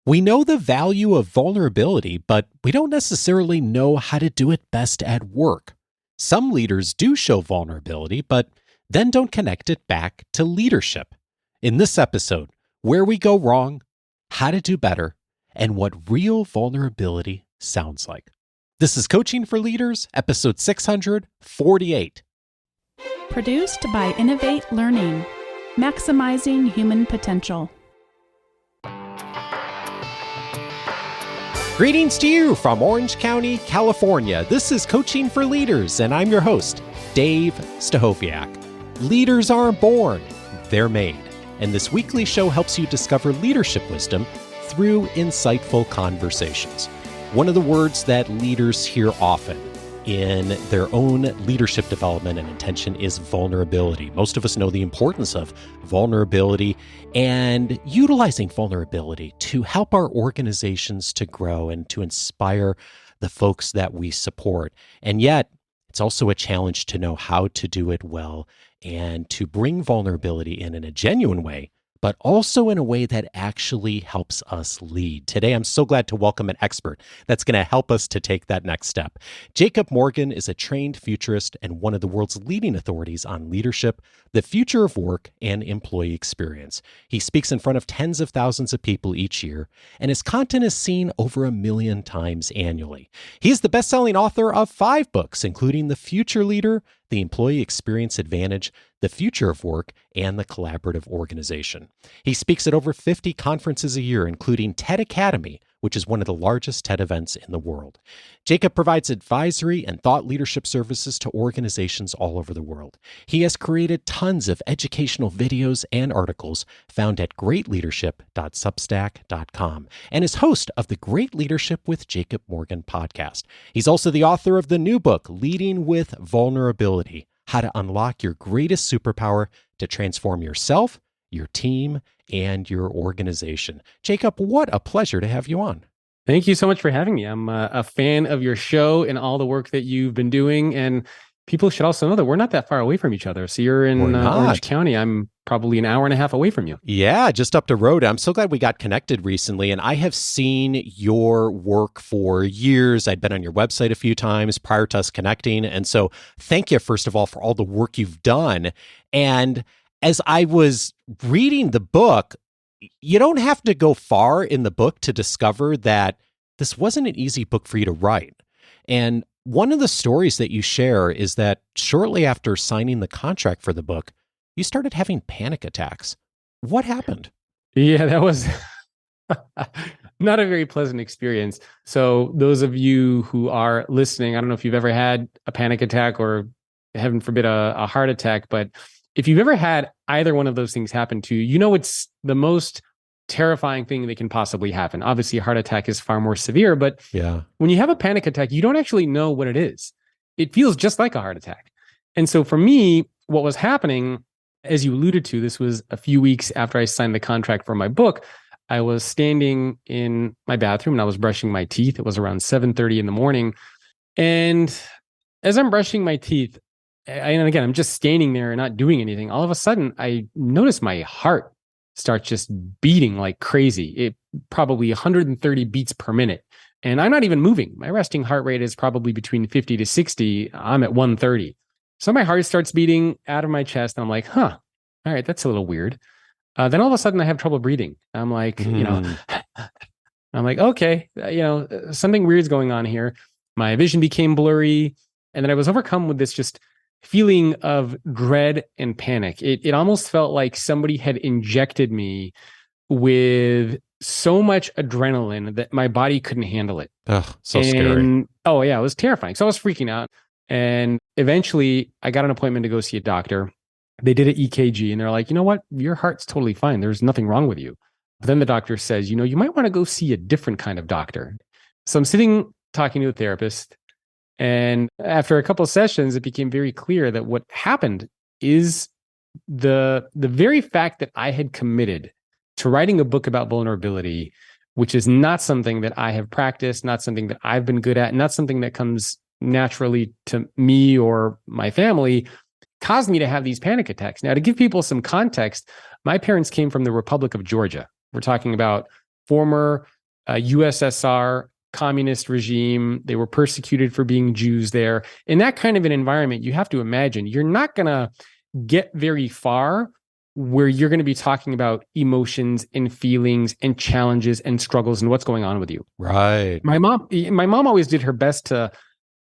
We know the value of vulnerability, but we don't necessarily know how to do it best at work. Some leaders do show vulnerability, but then don't connect it back to leadership. In this episode, where we go wrong, how to do better, and what real vulnerability sounds like. This is Coaching for Leaders, episode 648. Produced by Innovate Learning, maximizing human potential. Greetings to you from Orange County, California. This is Coaching for Leaders, and I'm your host, Dave Stachowiak. Leaders aren't born, they're made. And this weekly show helps you discover leadership wisdom through insightful conversations. One of the words that leaders hear often in their own leadership development and intention is vulnerability. Most of us know the importance of vulnerability and utilizing vulnerability to help our organizations to grow and to inspire the folks that we support. And yet, it's also a challenge to know how to do it well and to bring vulnerability in a genuine way, but also in a way that actually helps us lead. Today, I'm so glad to welcome an expert that's going to help us to take that next step. Jacob Morgan is a trained futurist and one of the world's leading authorities on leadership, the future of work, and employee experience. He speaks in front of tens of thousands of people each year, and his content is seen over 1 million times annually. He's the best-selling author of 5 books, including The Future Leader, The Employee Experience Advantage, The Future of Work, and The Collaborative Organization. He speaks at over 50 conferences a year, including TED Academy, which is one of the largest TED events in the world. Jacob provides advisory and thought leadership services to organizations all over the world. He has created tons of educational videos and articles found at greatleadership.substack.com and is host of the Great Leadership with Jacob Morgan podcast. He's also the author of the new book, Leading with Vulnerability: How to Unlock Your Greatest Superpower to Transform Yourself, Your Team, and Your Organization. Jacob, what a pleasure to have you on. Thank you so much for having me. I'm a fan of your show and all the work that you've been doing. And people should also know that we're not that far away from each other. So you're in Orange County. I'm probably an hour and a half away from you. Yeah, just up the road. I'm so glad we got connected recently. And I have seen your work for years. I'd been on your website a few times prior to us connecting. And so thank you, first of all, for all the work you've done. And as I was reading the book, you don't have to go far in the book to discover that this wasn't an easy book for you to write. And one of the stories that you share is that shortly after signing the contract for the book, you started having panic attacks. What happened? Yeah, that was not a very pleasant experience. So those of you who are listening, I don't know if you've ever had a panic attack or, heaven forbid, a heart attack, but if you've ever had either one of those things happen to you, you know it's the most terrifying thing that can possibly happen. Obviously, a heart attack is far more severe, but when you have a panic attack, you don't actually know what it is. It feels just like a heart attack. And so for me, what was happening, as you alluded to, this was a few weeks after I signed the contract for my book. I was standing in my bathroom and I was brushing my teeth. It was around 7:30 in the morning. And as I'm brushing my teeth, and again, I'm just standing there and not doing anything. All of a sudden, I notice my heart starts just beating like crazy. It probably 130 beats per minute. And I'm not even moving. My resting heart rate is probably between 50 to 60. I'm at 130. So my heart starts beating out of my chest. And I'm like, all right, that's a little weird. Then all of a sudden, I have trouble breathing. I'm like, I'm like, okay, something weird's going on here. My vision became blurry. And then I was overcome with this just feeling of dread and panic. It almost felt like somebody had injected me with so much adrenaline that my body couldn't handle it. Oh, so scary. Oh yeah, it was terrifying. So I was freaking out. And eventually I got an appointment to go see a doctor. They did an EKG and they're like, you know what? Your heart's totally fine. There's nothing wrong with you. But then the doctor says, you might want to go see a different kind of doctor. So I'm sitting talking to a therapist. And after a couple of sessions, it became very clear that what happened is the very fact that I had committed to writing a book about vulnerability, which is not something that I have practiced, not something that I've been good at, not something that comes naturally to me or my family, caused me to have these panic attacks. Now, to give people some context, my parents came from the Republic of Georgia. We're talking about former USSR communist regime. They were persecuted for being Jews there. In that kind of an environment, you have to imagine you're not going to get very far where you're going to be talking about emotions and feelings and challenges and struggles and what's going on with you. Right. My mom always did her best to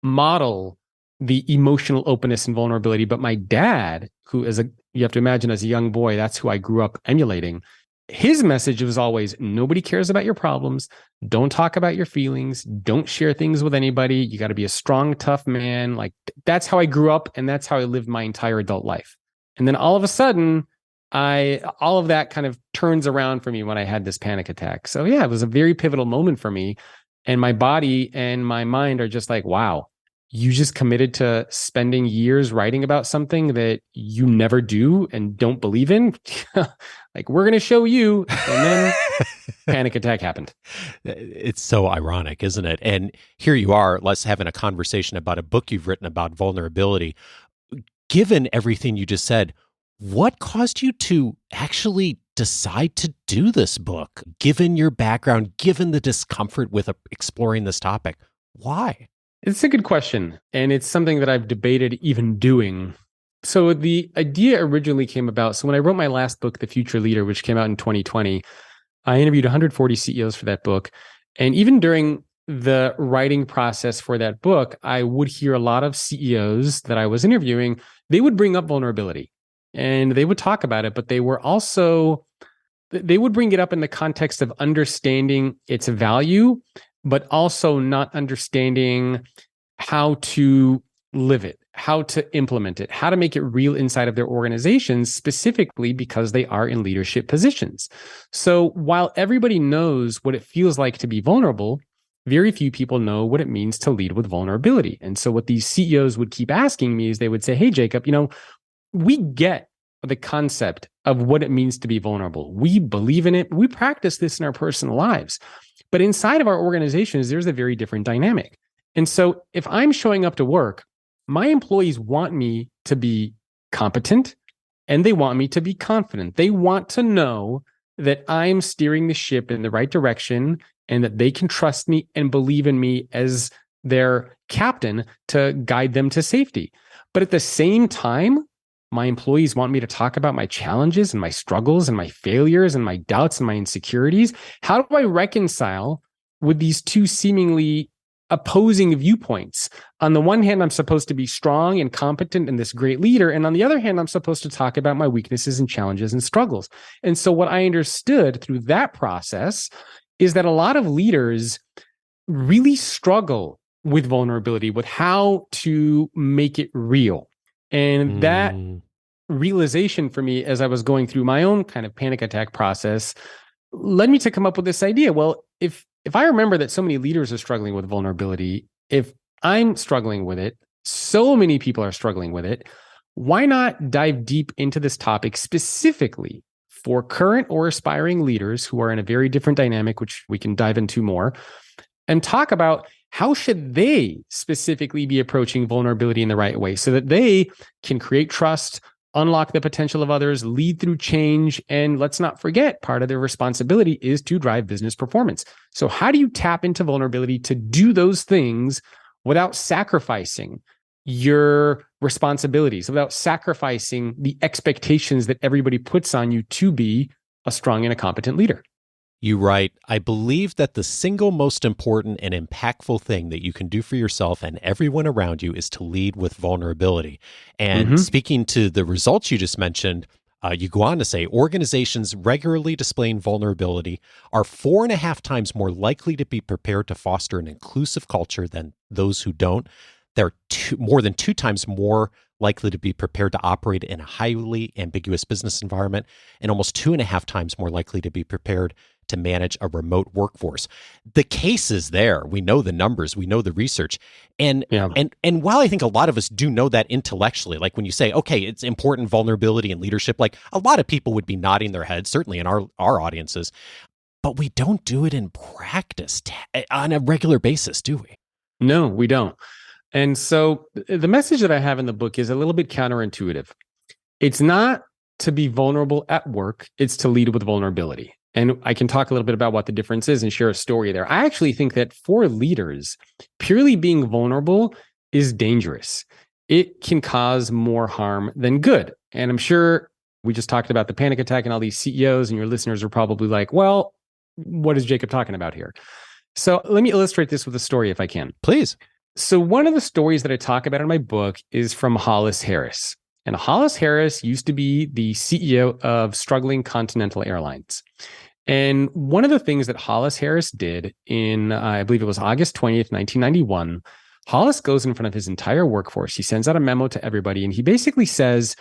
model the emotional openness and vulnerability, but my dad, you have to imagine as a young boy, that's who I grew up emulating. His message was always, nobody cares about your problems. Don't talk about your feelings. Don't share things with anybody. You got to be a strong, tough man. Like, that's how I grew up, and that's how I lived my entire adult life. And then all of a sudden, all of that kind of turns around for me when I had this panic attack. So yeah, it was a very pivotal moment for me. And my body and my mind are just like, wow, you just committed to spending years writing about something that you never do and don't believe in. Like, we're going to show you. And then panic attack happened. It's so ironic, isn't it? And here you are, let's having a conversation about a book you've written about vulnerability. Given everything you just said, what caused you to actually decide to do this book? Given your background, given the discomfort with exploring this topic, why? It's a good question. And it's something that I've debated even doing. So the idea originally came about. So when I wrote my last book, The Future Leader, which came out in 2020, I interviewed 140 CEOs for that book. And even during the writing process for that book, I would hear a lot of CEOs that I was interviewing, they would bring up vulnerability and they would talk about it, but they would bring it up in the context of understanding its value, but also not understanding how to live it, how to implement it, how to make it real inside of their organizations, specifically because they are in leadership positions. So while everybody knows what it feels like to be vulnerable, very few people know what it means to lead with vulnerability. And so what these CEOs would keep asking me is they would say, hey, Jacob, we get the concept of what it means to be vulnerable. We believe in it. We practice this in our personal lives. But inside of our organizations, there's a very different dynamic. And so if I'm showing up to work, my employees want me to be competent and they want me to be confident. They want to know that I'm steering the ship in the right direction and that they can trust me and believe in me as their captain to guide them to safety. But at the same time, my employees want me to talk about my challenges and my struggles and my failures and my doubts and my insecurities. How do I reconcile with these two seemingly opposing viewpoints? On the one hand, I'm supposed to be strong and competent and this great leader. And on the other hand, I'm supposed to talk about my weaknesses and challenges and struggles. And so what I understood through that process is that a lot of leaders really struggle with vulnerability, with how to make it real. And that realization for me, as I was going through my own kind of panic attack process, led me to come up with this idea. Well, if I remember that so many leaders are struggling with vulnerability, if I'm struggling with it, so many people are struggling with it, why not dive deep into this topic specifically for current or aspiring leaders who are in a very different dynamic, which we can dive into more, and talk about how should they specifically be approaching vulnerability in the right way so that they can create trust, unlock the potential of others, lead through change. And let's not forget, part of their responsibility is to drive business performance. So how do you tap into vulnerability to do those things without sacrificing your responsibilities, without sacrificing the expectations that everybody puts on you to be a strong and a competent leader? You write, I believe that the single most important and impactful thing that you can do for yourself and everyone around you is to lead with vulnerability. And speaking to the results you just mentioned, you go on to say, organizations regularly displaying vulnerability are 4.5 times more likely to be prepared to foster an inclusive culture than those who don't. They're more than 2 times more likely to be prepared to operate in a highly ambiguous business environment, and almost 2.5 times more likely to be prepared to manage a remote workforce. The case is there. We know the numbers. We know the research. And while I think a lot of us do know that intellectually, like when you say, okay, it's important, vulnerability and leadership, like a lot of people would be nodding their heads, certainly in our audiences, but we don't do it in practice on a regular basis, do we? No, we don't. And so the message that I have in the book is a little bit counterintuitive. It's not to be vulnerable at work. It's to lead with vulnerability. And I can talk a little bit about what the difference is and share a story there. I actually think that for leaders, purely being vulnerable is dangerous. It can cause more harm than good. And I'm sure we just talked about the panic attack and all these CEOs, and your listeners are probably like, well, what is Jacob talking about here? So let me illustrate this with a story if I can. Please. So one of the stories that I talk about in my book is from Hollis Harris. And Hollis Harris used to be the CEO of struggling Continental Airlines. And one of the things that Hollis Harris did in, I believe it was August 20th, 1991, Hollis goes in front of his entire workforce. He sends out a memo to everybody, and he basically says,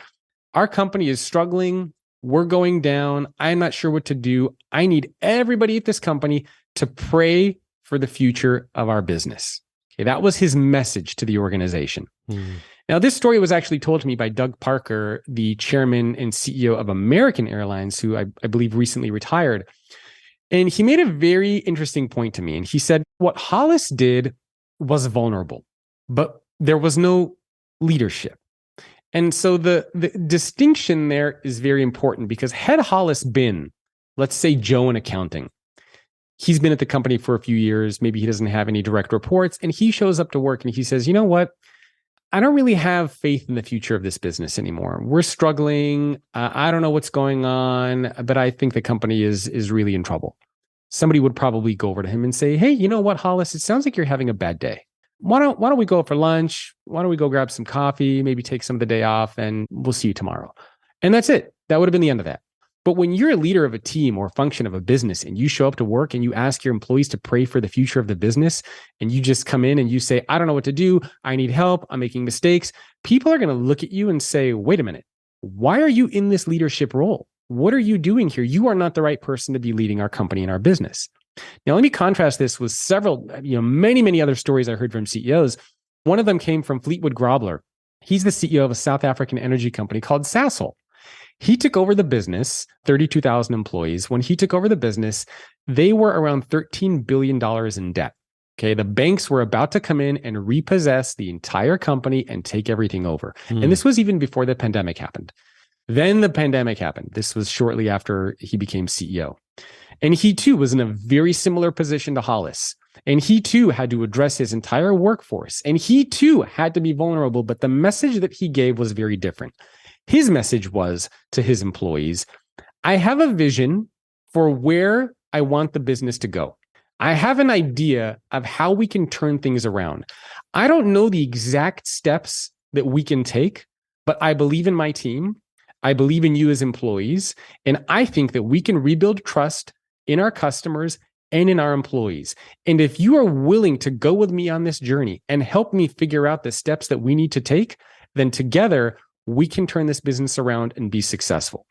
our company is struggling. We're going down. I'm not sure what to do. I need everybody at this company to pray for the future of our business. Okay, that was his message to the organization. Now, this story was actually told to me by Doug Parker, the chairman and CEO of American Airlines, who I believe recently retired. And he made a very interesting point to me. And he said, what Hollis did was vulnerable, but there was no leadership. And so the distinction there is very important, because had Hollis been, let's say, Joe in accounting, he's been at the company for a few years, maybe he doesn't have any direct reports, and he shows up to work and he says, you know what? I don't really have faith in the future of this business anymore. We're struggling. I don't know what's going on, but I think the company is really in trouble. Somebody would probably go over to him and say, hey, you know what, Hollis, it sounds like you're having a bad day. Why don't we go out for lunch? Why don't we go grab some coffee, maybe take some of the day off, and we'll see you tomorrow. And that's it. That would have been the end of that. But when you're a leader of a team or a function of a business and you show up to work and you ask your employees to pray for the future of the business, and you just come in and you say, I don't know what to do. I need help. I'm making mistakes. People are going to look at you and say, wait a minute. Why are you in this leadership role? What are you doing here? You are not the right person to be leading our company and our business. Now, let me contrast this with several, many other stories I heard from CEOs. One of them came from Fleetwood Grobler. He's the CEO of a South African energy company called Sasol. He took over the business, 32,000 employees. When he took over the business, they were around $13 billion in debt. Okay, the banks were about to come in and repossess the entire company and take everything over. And this was even before the pandemic happened. Then the pandemic happened. This was shortly after he became CEO. And he too was in a very similar position to Hollis. And he too had to address his entire workforce. And he too had to be vulnerable, but the message that he gave was very different. His message was to his employees, I have a vision for where I want the business to go. I have an idea of how we can turn things around. I don't know the exact steps that we can take, but I believe in my team. I believe in you as employees. And I think that we can rebuild trust in our customers and in our employees. And if you are willing to go with me on this journey and help me figure out the steps that we need to take, then together we can turn this business around and be successful.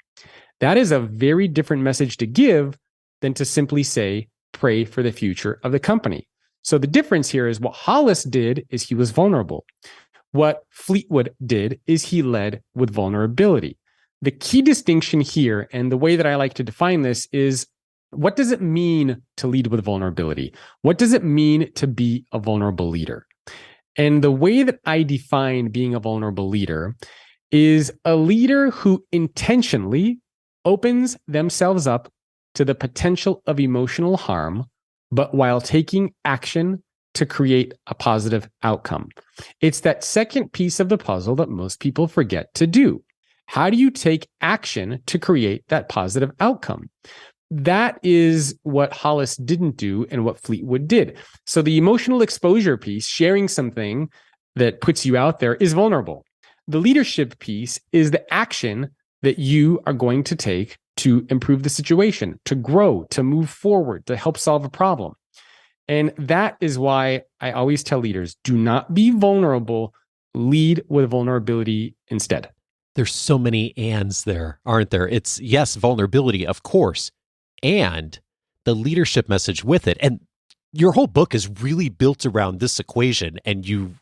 That is a very different message to give than to simply say, pray for the future of the company. So the difference here is what Hollis did is he was vulnerable. What Fleetwood did is he led with vulnerability. The key distinction here, and the way that I like to define this, is what does it mean to lead with vulnerability? What does it mean to be a vulnerable leader? And the way that I define being a vulnerable leader is a leader who intentionally opens themselves up to the potential of emotional harm, but while taking action to create a positive outcome. It's that second piece of the puzzle that most people forget to do. How do you take action to create that positive outcome? That is what Hollis didn't do and what Fleetwood did. So the emotional exposure piece, sharing something that puts you out there, is vulnerable. The leadership piece is the action that you are going to take to improve the situation, to grow, to move forward, to help solve a problem. And that is why I always tell leaders, do not be vulnerable, lead with vulnerability instead. There's so many ands there, aren't there? It's, yes, vulnerability, of course, and the leadership message with it. And your whole book is really built around this equation, and you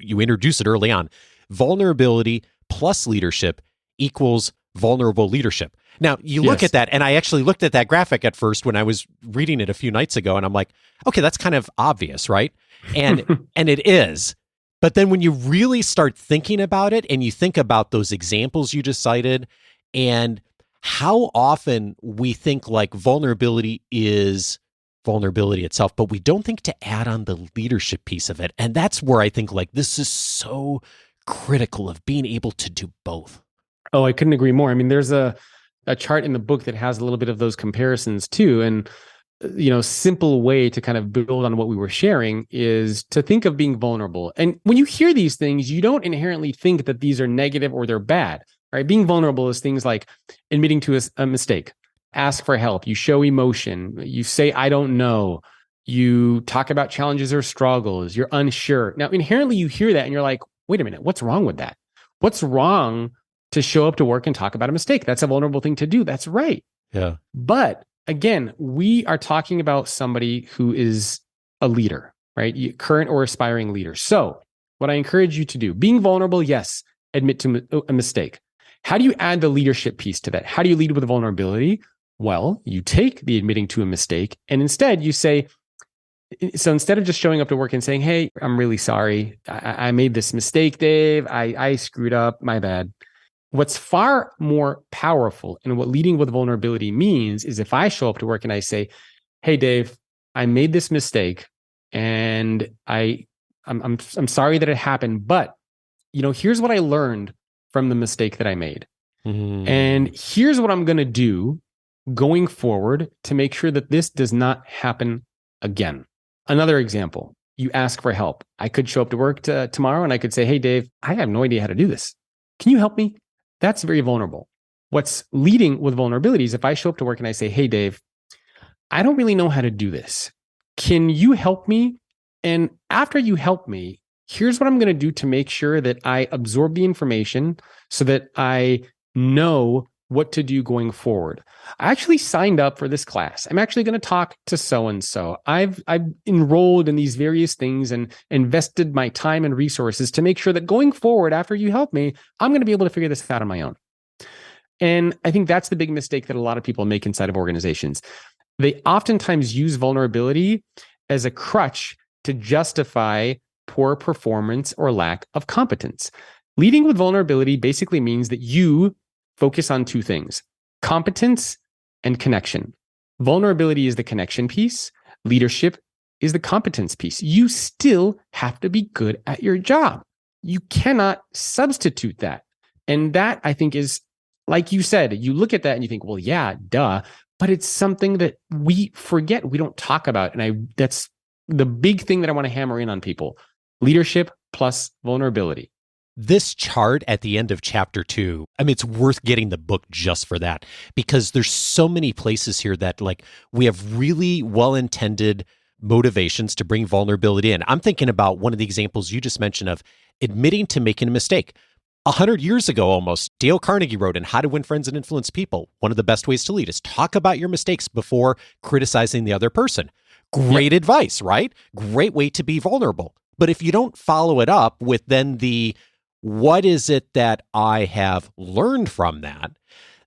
introduce it early on. Vulnerability plus leadership equals vulnerable leadership. Now, you look at that, and I actually looked at that graphic at first when I was reading it a few nights ago, and I'm like, okay, that's kind of obvious, right? And and it is. But then when you really start thinking about it and you think about those examples you just cited and how often we think like vulnerability is vulnerability itself, but we don't think to add on the leadership piece of it. And that's where I think like this is so critical of being able to do both. Oh, I couldn't agree more. I mean, there's a chart in the book that has a little bit of those comparisons too. And, simple way to kind of build on what we were sharing is to think of being vulnerable. And when you hear these things, you don't inherently think that these are negative or they're bad, right? Being vulnerable is things like admitting to a mistake, ask for help, you show emotion, you say, I don't know, you talk about challenges or struggles, you're unsure. Now, inherently, you hear that and you're like, wait a minute, what's wrong with that? What's wrong to show up to work and talk about a mistake? That's a vulnerable thing to do. That's right. Yeah. But again, we are talking about somebody who is a leader, right? Current or aspiring leader. So what I encourage you to do, being vulnerable, yes, admit to a mistake. How do you add the leadership piece to that? How do you lead with vulnerability? Well, you take the admitting to a mistake and instead you say, so instead of just showing up to work and saying, hey, I'm really sorry. I made this mistake, Dave. I screwed up. My bad. What's far more powerful and what leading with vulnerability means is if I show up to work and I say, hey, Dave, I made this mistake and I'm sorry that it happened, but here's what I learned from the mistake that I made. And here's what I'm going to do going forward to make sure that this does not happen again. Another example, you ask for help. I could show up to work tomorrow and I could say, hey, Dave, I have no idea how to do this. Can you help me? That's very vulnerable. What's leading with vulnerability is if I show up to work and I say, hey, Dave, I don't really know how to do this. Can you help me? And after you help me, here's what I'm going to do to make sure that I absorb the information so that I know what to do going forward. I actually signed up for this class. I'm actually going to talk to so-and-so. I've enrolled in these various things and invested my time and resources to make sure that going forward, after you help me, I'm going to be able to figure this out on my own. And I think that's the big mistake that a lot of people make inside of organizations. They oftentimes use vulnerability as a crutch to justify poor performance or lack of competence. Leading with vulnerability basically means that you focus on two things: competence and connection. Vulnerability is the connection piece. Leadership is the competence piece. You still have to be good at your job. You cannot substitute that. And that, I think, is, like you said, you look at that and you think, well, yeah, duh. But it's something that we forget, we don't talk about. And that's the big thing that I want to hammer in on people: leadership plus vulnerability. This chart at the end of chapter 2, I mean, it's worth getting the book just for that, because there's so many places here that like we have really well-intended motivations to bring vulnerability in. I'm thinking about one of the examples you just mentioned of admitting to making a mistake. 100 years ago, almost, Dale Carnegie wrote in How to Win Friends and Influence People, one of the best ways to lead is talk about your mistakes before criticizing the other person. Great advice, right? Great way to be vulnerable. But if you don't follow it up with then what is it that I have learned from that,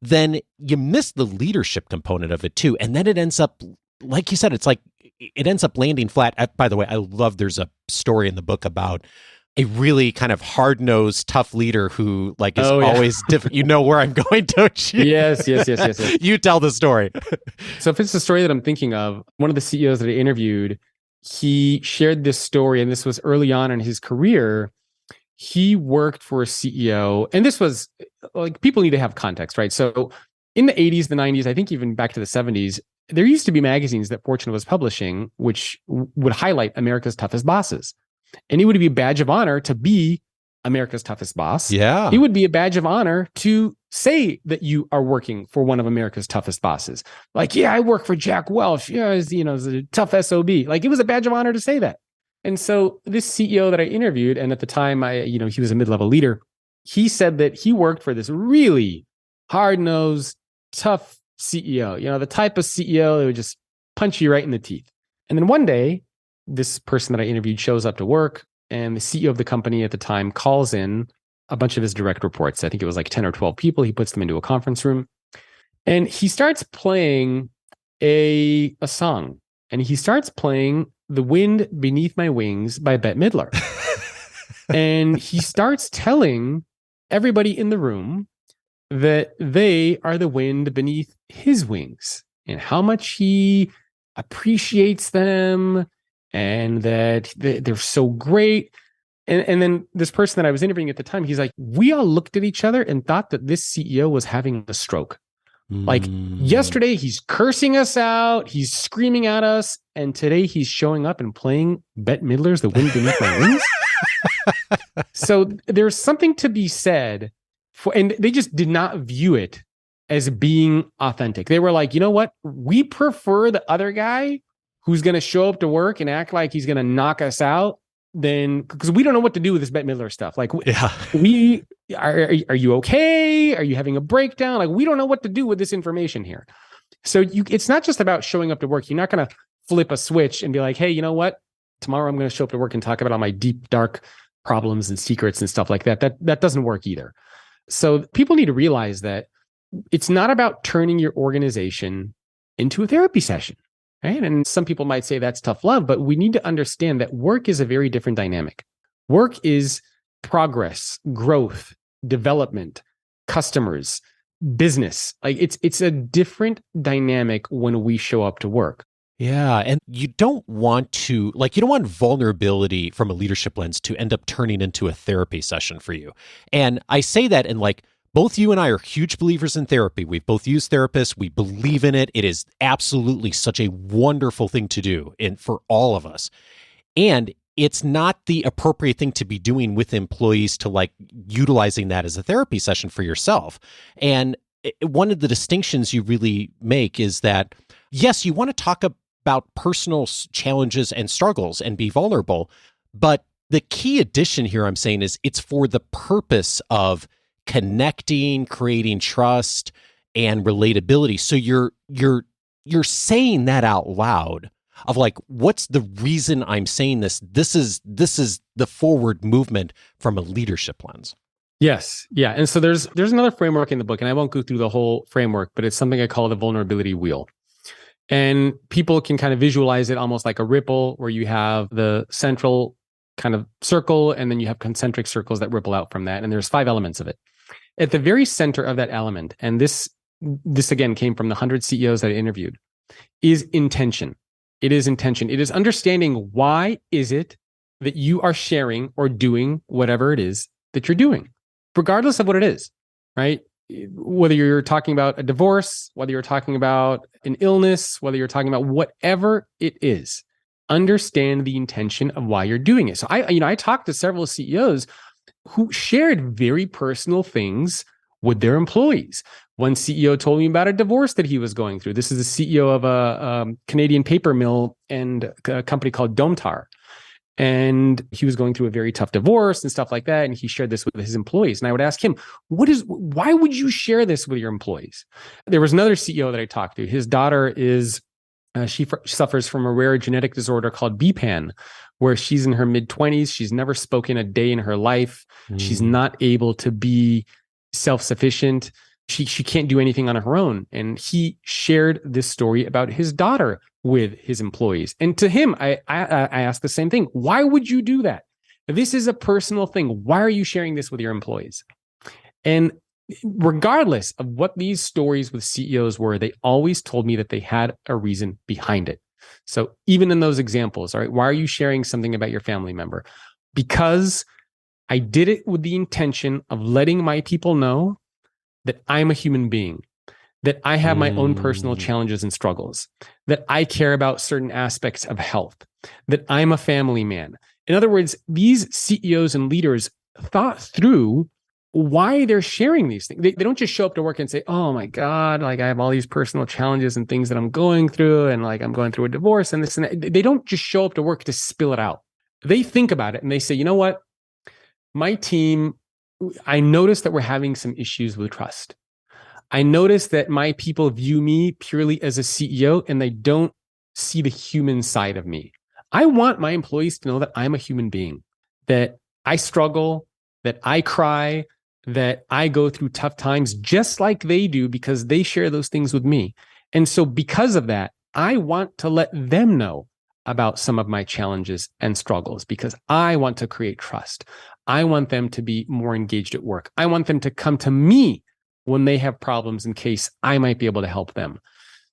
then you miss the leadership component of it too. And then it ends up, like you said, it's like it ends up landing flat. By the way, I love there's a story in the book about a really kind of hard-nosed, tough leader who like is always different. You know where I'm going, don't you? Yes. You tell the story. So if it's the story that I'm thinking of, one of the CEOs that I interviewed, he shared this story, and this was early on in his career. He worked for a CEO, and this was like, people need to have context, right? So in the 80s, the 90s, I think even back to the 70s, there used to be magazines that Fortune was publishing, which would highlight America's toughest bosses. And it would be a badge of honor to be America's toughest boss. Yeah. It would be a badge of honor to say that you are working for one of America's toughest bosses. Like, yeah, I work for Jack Welch. Yeah, he's a tough SOB. Like, it was a badge of honor to say that. And so this CEO that I interviewed, and at the time, he was a mid-level leader, he said that he worked for this really hard-nosed, tough CEO, the type of CEO that would just punch you right in the teeth. And then one day, this person that I interviewed shows up to work, and the CEO of the company at the time calls in a bunch of his direct reports. I think it was like 10 or 12 people. He puts them into a conference room, and he starts playing a song, and he starts playing "The Wind Beneath My Wings" by Bette Midler. And he starts telling everybody in the room that they are the wind beneath his wings and how much he appreciates them and that they're so great. And then this person that I was interviewing at the time, he's like, we all looked at each other and thought that this CEO was having a stroke. Like yesterday, he's cursing us out. He's screaming at us. And today he's showing up and playing Bette Midler's The Wind Beneath My Wings. So there's something to be said for, and they just did not view it as being authentic. They were like, you know what? We prefer the other guy who's going to show up to work and act like he's going to knock us out then, because we don't know what to do with this Bette Midler stuff. Like, we are you okay? Are you having a breakdown? Like, we don't know what to do with this information here. So it's not just about showing up to work. You're not going to flip a switch and be like, hey, you know what? Tomorrow I'm going to show up to work and talk about all my deep, dark problems and secrets and stuff like that. That doesn't work either. So people need to realize that it's not about turning your organization into a therapy session, right? And some people might say that's tough love, but we need to understand that work is a very different dynamic. Work is progress, growth, development, customers, business. Like it's a different dynamic when we show up to work. Yeah. And you don't want vulnerability from a leadership lens to end up turning into a therapy session for you. And I say that in both you and I are huge believers in therapy. We've both used therapists. We believe in it. It is absolutely such a wonderful thing to do for all of us. And it's not the appropriate thing to be doing with employees to utilizing that as a therapy session for yourself. And one of the distinctions you really make is that, yes, you want to talk about personal challenges and struggles and be vulnerable. But the key addition here I'm saying is it's for the purpose of connecting, creating trust and relatability. So you're saying that out loud of what's the reason I'm saying this? This is the forward movement from a leadership lens. Yes. Yeah. And so there's another framework in the book, and I won't go through the whole framework, but it's something I call the vulnerability wheel. And people can kind of visualize it almost like a ripple where you have the central kind of circle, and then you have concentric circles that ripple out from that. And there's 5 elements of it. At the very center of that element, and this again came from the 100 CEOs that I interviewed, is intention. It is intention. It is understanding why is it that you are sharing or doing whatever it is that you're doing, regardless of what it is, right? Whether you're talking about a divorce, whether you're talking about an illness, whether you're talking about whatever it is, understand the intention of why you're doing it. So I talked to several CEOs who shared very personal things with their employees. One CEO told me about a divorce that he was going through. This is the CEO of a Canadian paper mill and a company called Domtar. And he was going through a very tough divorce and stuff like that. And he shared this with his employees. And I would ask him, why would you share this with your employees? There was another CEO that I talked to. His daughter she suffers from a rare genetic disorder called BPAN, where she's in her mid-20s. She's never spoken a day in her life. She's not able to be self-sufficient. She can't do anything on her own. And he shared this story about his daughter with his employees. And to him, I asked the same thing. Why would you do that? This is a personal thing. Why are you sharing this with your employees? And regardless of what these stories with CEOs were, they always told me that they had a reason behind it. So even in those examples, all right, why are you sharing something about your family member? Because I did it with the intention of letting my people know that I'm a human being, that I have my own personal challenges and struggles, that I care about certain aspects of health, that I'm a family man. In other words, these CEOs and leaders thought through why they're sharing these things. They don't just show up to work and say, oh my God, I have all these personal challenges and things that I'm going through, and I'm going through a divorce and this and that. They don't just show up to work to spill it out. They think about it and they say, you know what? My team, I noticed that we're having some issues with trust. I noticed that my people view me purely as a CEO and they don't see the human side of me. I want my employees to know that I'm a human being, that I struggle, that I cry, that I go through tough times just like they do because they share those things with me. And so because of that, I want to let them know about some of my challenges and struggles because I want to create trust. I want them to be more engaged at work. I want them to come to me when they have problems in case I might be able to help them.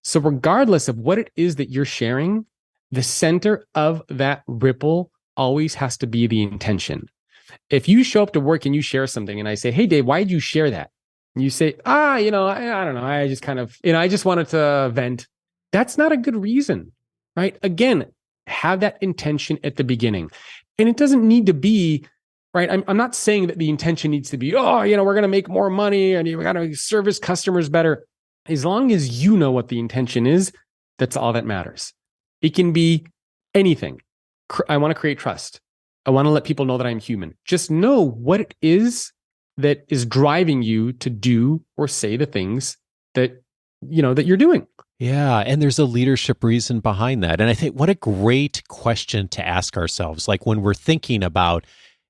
So regardless of what it is that you're sharing, the center of that ripple always has to be the intention. If you show up to work and you share something and I say, hey, Dave, why did you share that? And you say, I don't know. I just kind of, I just wanted to vent. That's not a good reason, right? Again, have that intention at the beginning. And it doesn't need to be, right? I'm not saying that the intention needs to be, we're going to make more money and we got to service customers better. As long as you know what the intention is, that's all that matters. It can be anything. I want to create trust. I want to let people know that I'm human. Just know what it is that is driving you to do or say the things that, that you're doing. Yeah. And there's a leadership reason behind that. And I think what a great question to ask ourselves, like when we're thinking about,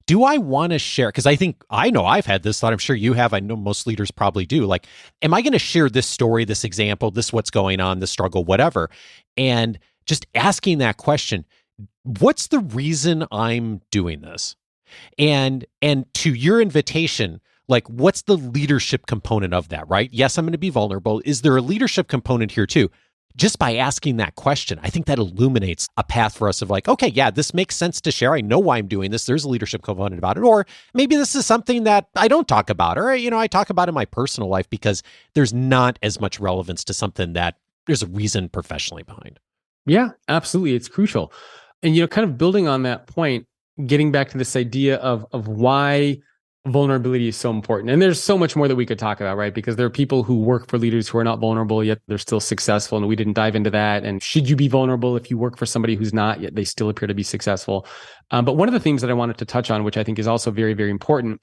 do I want to share? Because I know I've had this thought. I'm sure you have. I know most leaders probably do. Like, am I going to share this story, this example, this what's going on, this struggle, whatever? And just asking that question, what's the reason I'm doing this? And to your invitation, like, what's the leadership component of that, right? Yes, I'm going to be vulnerable. Is there a leadership component here too? Just by asking that question, I think that illuminates a path for us of like, okay, yeah, this makes sense to share. I know why I'm doing this. There's a leadership component about it. Or maybe this is something that I don't talk about, or, I talk about in my personal life because there's not as much relevance to something that there's a reason professionally behind. Yeah, absolutely. It's crucial. And, kind of building on that point, getting back to this idea of why vulnerability is so important. And there's so much more that we could talk about, right? Because there are people who work for leaders who are not vulnerable, yet they're still successful. And we didn't dive into that. And should you be vulnerable if you work for somebody who's not, yet they still appear to be successful? But one of the themes that I wanted to touch on, which I think is also very, very important,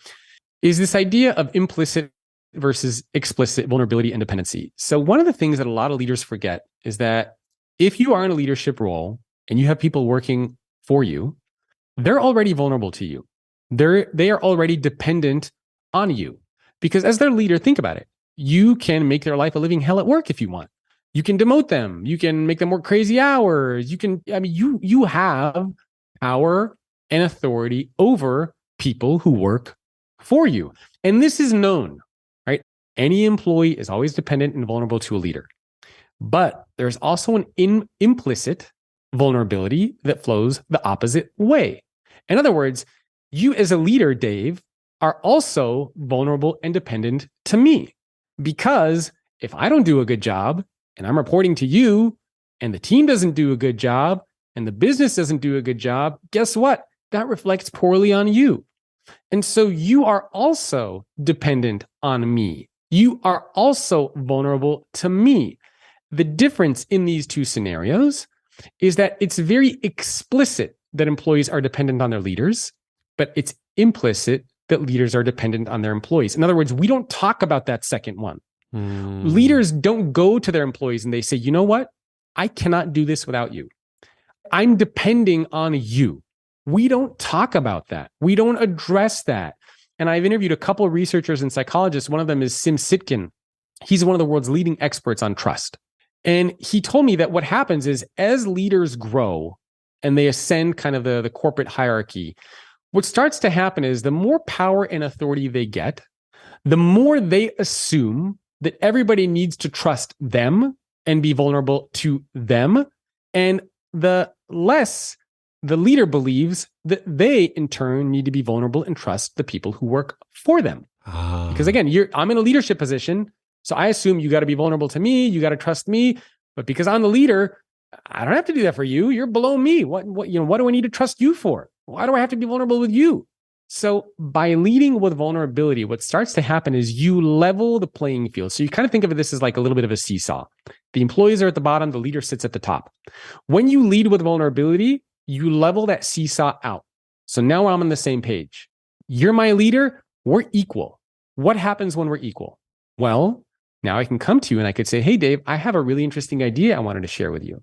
is this idea of implicit versus explicit vulnerability and dependency. So one of the things that a lot of leaders forget is that if you are in a leadership role and you have people working for you, they're already vulnerable to you. They are already dependent on you, because as their leader, think about it. You can make their life a living hell at work if you want. You can demote them. You can make them work crazy hours. You have power and authority over people who work for you. And this is known, right? Any employee is always dependent and vulnerable to a leader. But there's also an implicit vulnerability that flows the opposite way. In other words, you as a leader, Dave, are also vulnerable and dependent to me, because if I don't do a good job and I'm reporting to you and the team doesn't do a good job and the business doesn't do a good job, guess what? That reflects poorly on you. And so you are also dependent on me. You are also vulnerable to me. The difference in these two scenarios is that it's very explicit that employees are dependent on their leaders, but it's implicit that leaders are dependent on their employees. In other words, we don't talk about that second one. Leaders don't go to their employees and they say, you know what? I cannot do this without you. I'm depending on you. We don't talk about that. We don't address that. And I've interviewed a couple of researchers and psychologists. One of them is Sim Sitkin. He's one of the world's leading experts on trust. And he told me that what happens is as leaders grow and they ascend kind of the corporate hierarchy, what starts to happen is the more power and authority they get, the more they assume that everybody needs to trust them and be vulnerable to them. And the less the leader believes that they, in turn, need to be vulnerable and trust the people who work for them. Because again, I'm in a leadership position, so I assume you got to be vulnerable to me, you got to trust me. But because I'm the leader, I don't have to do that for you. You're below me. What do I need to trust you for? Why do I have to be vulnerable with you? So by leading with vulnerability, what starts to happen is you level the playing field. So you kind of think of this as like a little bit of a seesaw. The employees are at the bottom, the leader sits at the top. When you lead with vulnerability, you level that seesaw out. So now I'm on the same page. You're my leader. We're equal. What happens when we're equal? Well, now I can come to you and I could say, hey, Dave, I have a really interesting idea I wanted to share with you.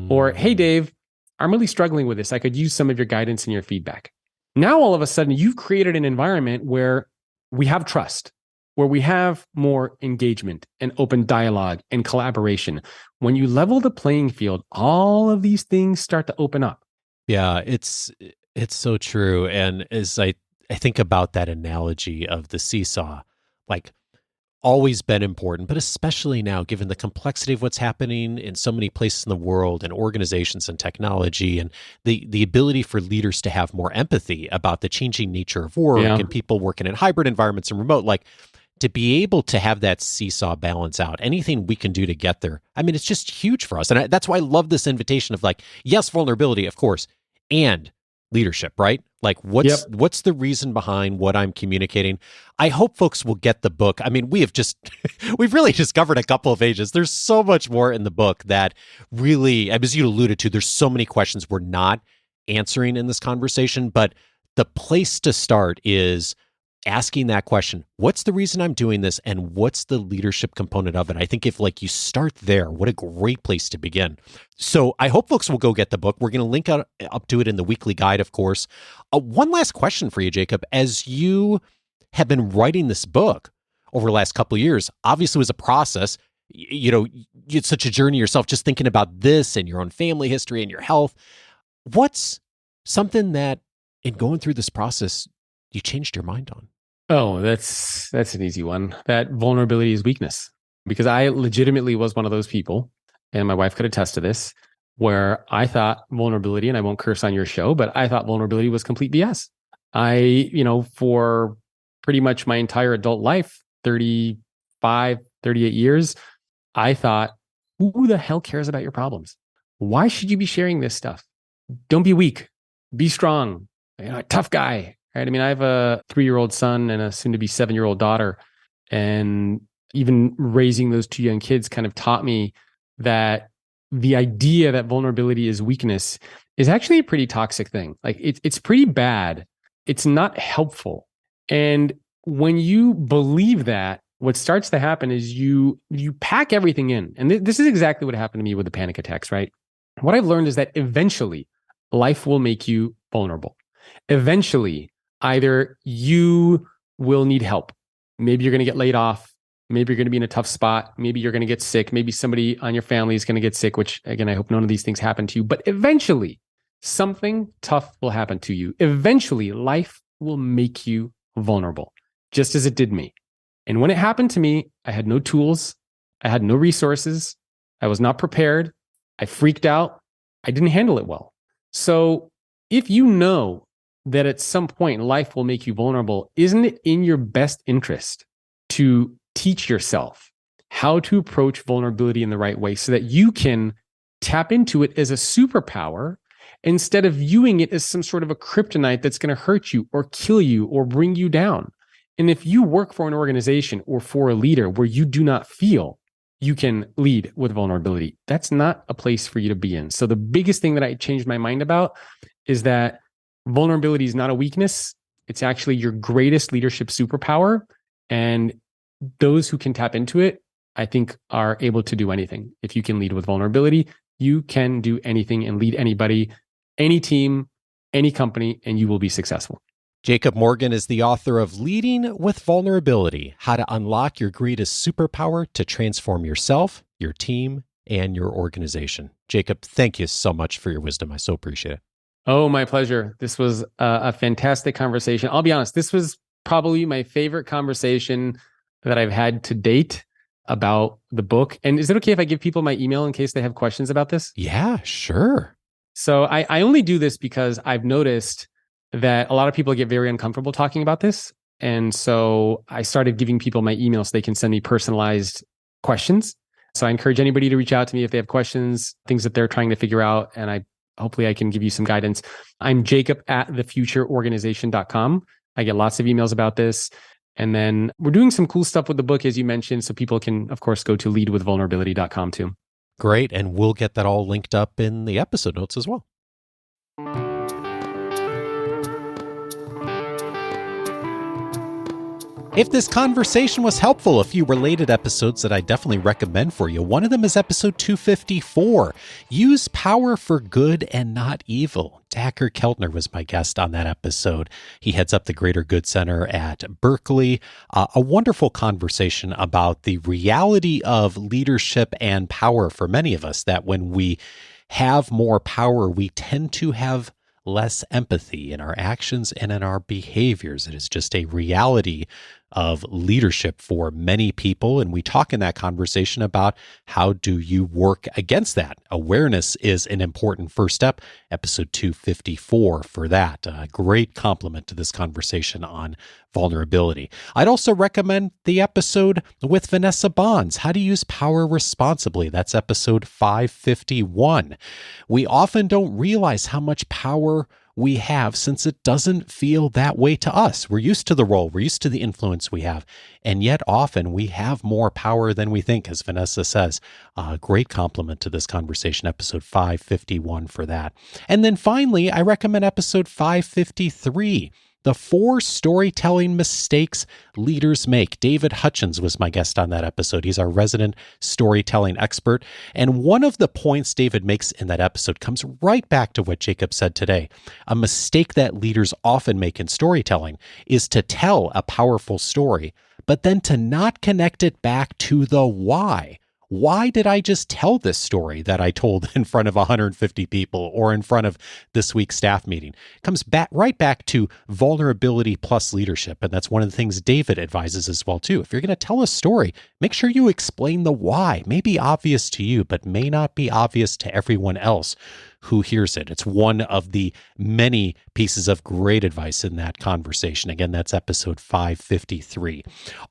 Or, hey, Dave, I'm really struggling with this. I could use some of your guidance and your feedback. Now, all of a sudden, you've created an environment where we have trust, where we have more engagement and open dialogue and collaboration. When you level the playing field, all of these things start to open up. Yeah, it's so true. And as I think about that analogy of the seesaw, like always been important, but especially now, given the complexity of what's happening in so many places in the world and organizations and technology, and the ability for leaders to have more empathy about the changing nature of work Yeah. and people working in hybrid environments and remote, like to be able to have that seesaw balance out, anything we can do to get there. I mean, it's just huge for us. And that's why I love this invitation of like, yes, vulnerability, of course, and leadership, right? Like what's the reason behind what I'm communicating? I hope folks will get the book. I mean, we've really just covered a couple of pages. There's so much more in the book that really, as you alluded to, there's so many questions we're not answering in this conversation, but the place to start is asking that question, what's the reason I'm doing this and what's the leadership component of it? I think if like you start there, what a great place to begin. So I hope folks will go get the book. We're going to link up to it in the weekly guide, of course. One last question for you, Jacob. As you have been writing this book over the last couple of years, obviously it was a process. You know, it's such a journey yourself, just thinking about this and your own family history and your health. What's something that in going through this process, you changed your mind on? Oh, that's an easy one. That vulnerability is weakness. Because I legitimately was one of those people, and my wife could attest to this, where I thought vulnerability, and I won't curse on your show, but I thought vulnerability was complete BS. For pretty much my entire adult life, 35, 38 years, I thought, who the hell cares about your problems? Why should you be sharing this stuff? Don't be weak. Be strong. A tough guy. Right? I mean, I have a 3-year-old son and a soon-to-be 7-year-old daughter. And even raising those 2 young kids kind of taught me that the idea that vulnerability is weakness is actually a pretty toxic thing. Like it's pretty bad. It's not helpful. And when you believe that, what starts to happen is you pack everything in. And this is exactly what happened to me with the panic attacks, right? What I've learned is that eventually life will make you vulnerable. Eventually, either you will need help. Maybe you're going to get laid off. Maybe you're going to be in a tough spot. Maybe you're going to get sick. Maybe somebody on your family is going to get sick, which again, I hope none of these things happen to you. But eventually, something tough will happen to you. Eventually, life will make you vulnerable, just as it did me. And when it happened to me, I had no tools. I had no resources. I was not prepared. I freaked out. I didn't handle it well. So if you know that at some point life will make you vulnerable, isn't it in your best interest to teach yourself how to approach vulnerability in the right way so that you can tap into it as a superpower instead of viewing it as some sort of a kryptonite that's going to hurt you or kill you or bring you down? And if you work for an organization or for a leader where you do not feel you can lead with vulnerability, that's not a place for you to be in. So the biggest thing that I changed my mind about is that vulnerability is not a weakness. It's actually your greatest leadership superpower. And those who can tap into it, I think, are able to do anything. If you can lead with vulnerability, you can do anything and lead anybody, any team, any company, and you will be successful. Jacob Morgan is the author of Leading with Vulnerability: How to Unlock Your Greatest Superpower to Transform Yourself, Your Team, and Your Organization. Jacob, thank you so much for your wisdom. I so appreciate it. Oh, my pleasure. This was a fantastic conversation. I'll be honest, this was probably my favorite conversation that I've had to date about the book. And is it okay if I give people my email in case they have questions about this? Yeah, sure. So I only do this because I've noticed that a lot of people get very uncomfortable talking about this. And so I started giving people my email so they can send me personalized questions. So I encourage anybody to reach out to me if they have questions, things that they're trying to figure out. And hopefully I can give you some guidance. I'm jacob@thefutureorganization.com. I get lots of emails about this. And then we're doing some cool stuff with the book, as you mentioned, so people can, of course, go to leadwithvulnerability.com too. Great. And we'll get that all linked up in the episode notes as well. If this conversation was helpful, a few related episodes that I definitely recommend for you. One of them is episode 254, Use Power for Good and Not Evil. Dacher Keltner was my guest on that episode. He heads up the Greater Good Center at Berkeley. A wonderful conversation about the reality of leadership and power for many of us, that when we have more power, we tend to have less empathy in our actions and in our behaviors. It is just a reality of leadership for many people. And we talk in that conversation about how do you work against that. Awareness is an important first step. Episode 254 for that. A great complement to this conversation on vulnerability. I'd also recommend the episode with Vanessa Bonds, How to Use Power Responsibly. That's episode 551. We often don't realize how much power we have since it doesn't feel that way to us. We're used to the role, we're used to the influence we have, and yet often we have more power than we think, as Vanessa says. A great compliment to this conversation, episode 551 for that. And then finally, I recommend episode 553. The 4 storytelling mistakes leaders make. David Hutchins was my guest on that episode. He's our resident storytelling expert. And one of the points David makes in that episode comes right back to what Jacob said today. A mistake that leaders often make in storytelling is to tell a powerful story, but then to not connect it back to the why. Why did I just tell this story that I told in front of 150 people or in front of this week's staff meeting? It comes right back to vulnerability plus leadership. And that's one of the things David advises as well, too. If you're going to tell a story, make sure you explain the why. May be obvious to you, but may not be obvious to everyone else who hears it. It's one of the many pieces of great advice in that conversation. Again, that's episode 553.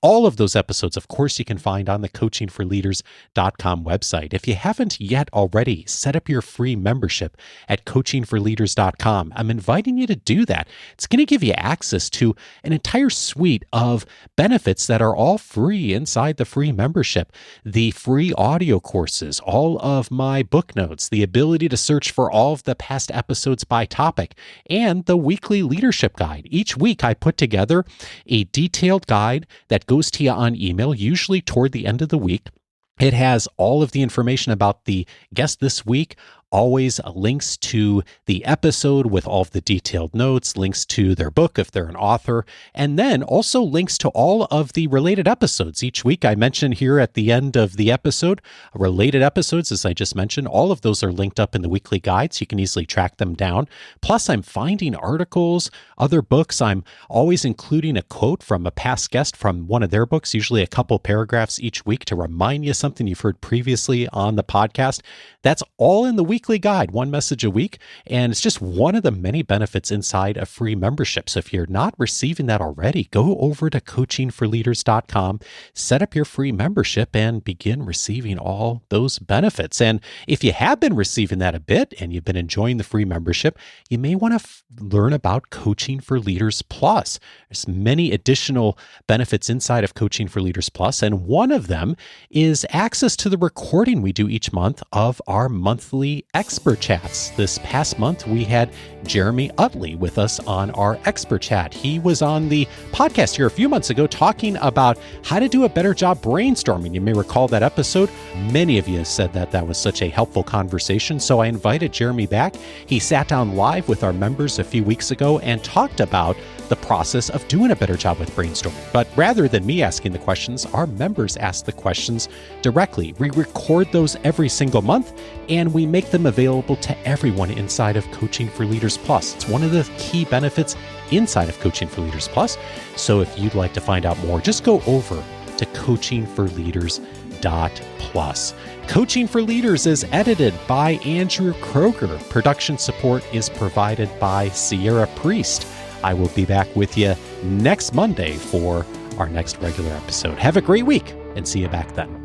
All of those episodes, of course, you can find on the coachingforleaders.com website. If you haven't yet already, set up your free membership at coachingforleaders.com. I'm inviting you to do that. It's going to give you access to an entire suite of benefits that are all free inside the free membership. The free audio courses, all of my book notes, the ability to search for all of the past episodes by topic, and the weekly leadership guide. Each week I put together a detailed guide that goes to you on email, usually toward the end of the week. It has all of the information about the guest this week, always links to the episode with all of the detailed notes, links to their book if they're an author, and then also links to all of the related episodes. Each week I mention here at the end of the episode, related episodes, as I just mentioned, all of those are linked up in the weekly guides. You can easily track them down. Plus, I'm finding articles, other books. I'm always including a quote from a past guest from one of their books, usually a couple paragraphs each week to remind you something you've heard previously on the podcast. That's all in the weekly guide, one message a week. And it's just one of the many benefits inside a free membership. So if you're not receiving that already, go over to coachingforleaders.com, set up your free membership, and begin receiving all those benefits. And if you have been receiving that a bit and you've been enjoying the free membership, you may want to learn about Coaching for Leaders Plus. There's many additional benefits inside of Coaching for Leaders Plus. And one of them is access to the recording we do each month of our monthly expert chats. This past month, we had Jeremy Utley with us on our expert chat. He was on the podcast here a few months ago talking about how to do a better job brainstorming. You may recall that episode. Many of you said that that was such a helpful conversation, so I invited Jeremy back. He sat down live with our members a few weeks ago and talked about the process of doing a better job with brainstorming. But rather than me asking the questions, our members ask the questions directly. We record those every single month, and we make them available to everyone inside of Coaching for Leaders Plus. It's one of the key benefits inside of Coaching for Leaders Plus. So if you'd like to find out more, just go over to coachingforleaders.plus. Coaching for Leaders is edited by Andrew Kroger. Production support is provided by Sierra Priest. I will be back with you next Monday for our next regular episode. Have a great week and see you back then.